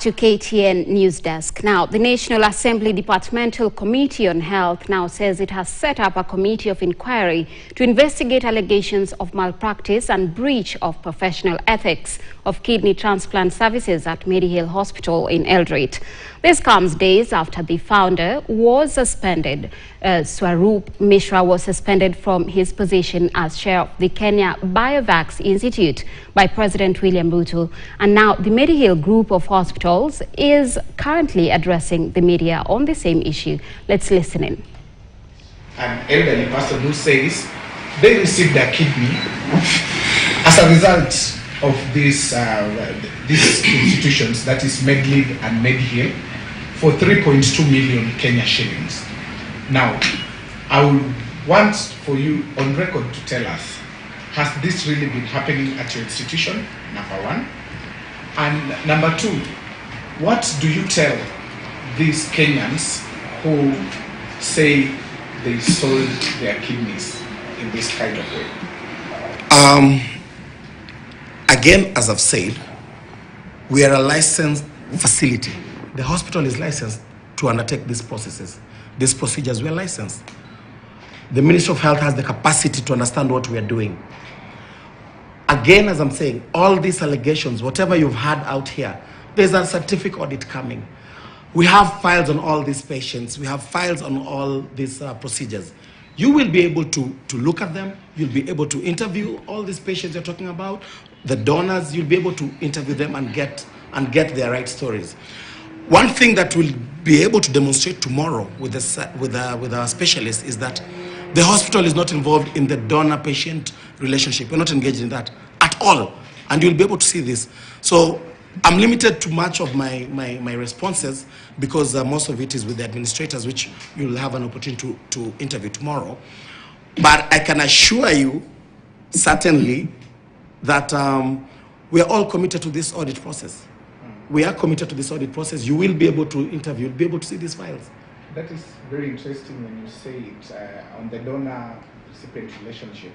to KTN News Desk. Now, the National Assembly Departmental Committee on Health now says it has set up a committee of inquiry to investigate allegations of malpractice and breach of professional ethics of kidney transplant services at Mediheal Hospital in Eldoret. This comes days after the founder was suspended. Swaroop Mishra was suspended from his position as chair of the Kenya Biovax Institute by President William Ruto. And now the Mediheal group of hospitals is currently addressing the media on the same issue. Let's listen in. An elderly person who says they received their kidney as a result of these institutions, that is Medlib and Mediheal, for 3.2 million Kenya shillings. Now, I would want for you on record to tell us, has this really been happening at your institution, number one? And number two, what do you tell these Kenyans who say they sold their kidneys in this kind of way? Again, as I've said, we are a licensed facility. The hospital is licensed to undertake these processes. These procedures were licensed. The Ministry of Health has the capacity to understand what we are doing. Again, as I'm saying, all these allegations, whatever you've had out here, there's a scientific audit coming. We have files on all these patients. We have files on all these procedures. You will be able to look at them. You'll be able to interview all these patients you're talking about, the donors. You'll be able to interview them and get their right stories. One thing that we'll be able to demonstrate tomorrow with our specialists is that the hospital is not involved in the donor-patient relationship. We're not engaged in that at all. And you'll be able to see this. So I'm limited to much of my responses because most of it is with the administrators, which you'll have an opportunity to interview tomorrow. But I can assure you, certainly, that we are all committed to this audit process. We are committed to this audit process. You will be able to interview, you'll be able to see these files. That is very interesting when you say it on the donor-recipient relationship,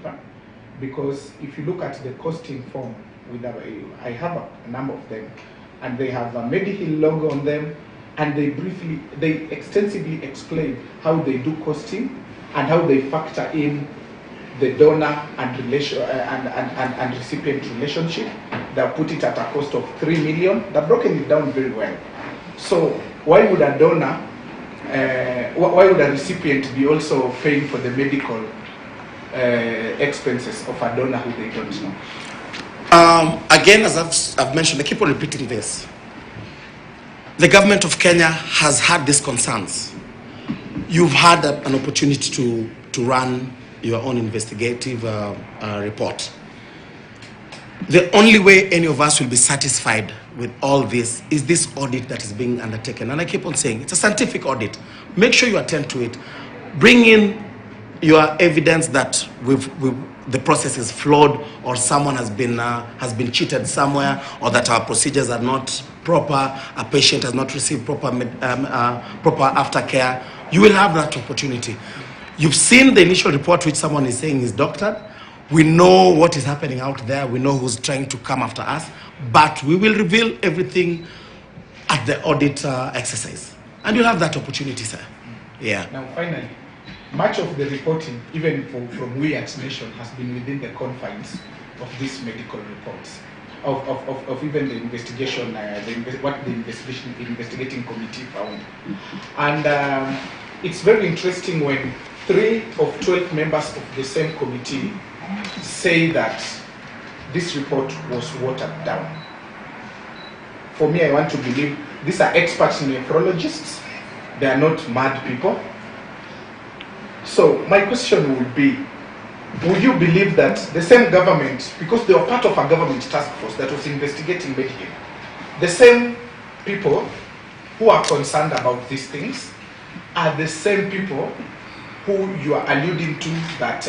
because if you look at the costing form, I have a number of them, and they have a Mediheal logo on them, and they extensively explain how they do costing and how they factor in the donor and recipient relationship. They'll put it at a cost of 3 million. They've broken it down very well. So why would a donor, why would a recipient be also paying for the medical expenses of a donor who they don't know? Again, as I've mentioned, I keep on repeating this. The government of Kenya has had these concerns. You've had an opportunity to run your own investigative report. The only way any of us will be satisfied with all this is this audit that is being undertaken. And I keep on saying, it's a scientific audit. Make sure you attend to it. Bring in your evidence that the process is flawed, or someone has been cheated somewhere, or that our procedures are not proper, a patient has not received proper aftercare. You will have that opportunity. You've seen the initial report which someone is saying is doctored. We know what is happening out there. We know who's trying to come after us, but we will reveal everything at the audit exercise. And you'll have that opportunity, sir. Yeah. Now, finally, much of the reporting, even from we at Nation, has been within the confines of these medical reports, of even the investigation, what the investigating committee found. And it's very interesting when 3 of 12 members of the same committee say that this report was watered down. For me, I want to believe these are experts nephrologists. They are not mad people. So my question would be, would you believe that the same government, because they were part of a government task force that was investigating Mediheal, the same people who are concerned about these things are the same people who you are alluding to that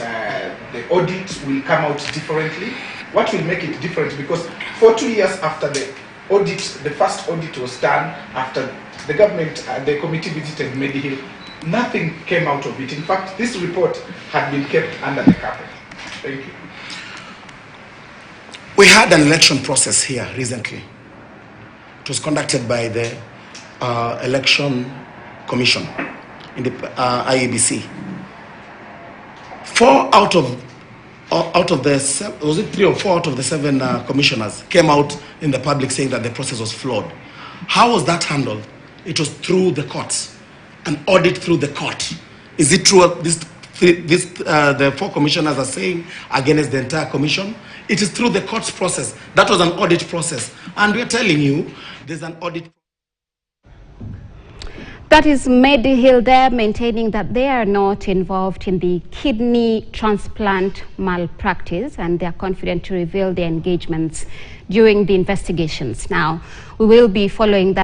the audit will come out differently? What will make it different? Because for 2 years after the audit, the first audit was done, after the government, the committee visited Mediheal, nothing came out of it. In fact, this report had been kept under the carpet. Thank you. We had an election process here recently. It was conducted by the Election Commission in the IEBC. 4 out of the, was it 3 or 4 out of the 7 commissioners came out in the public saying that the process was flawed. How was that handled? It was through the courts, an audit through the court. Is it true the 4 commissioners are saying against the entire commission? It is through the court's process. That was an audit process. And we're telling you, there's an audit. That is Mediheal there, maintaining that they are not involved in the kidney transplant malpractice, and they are confident to reveal their engagements during the investigations. Now, we will be following that.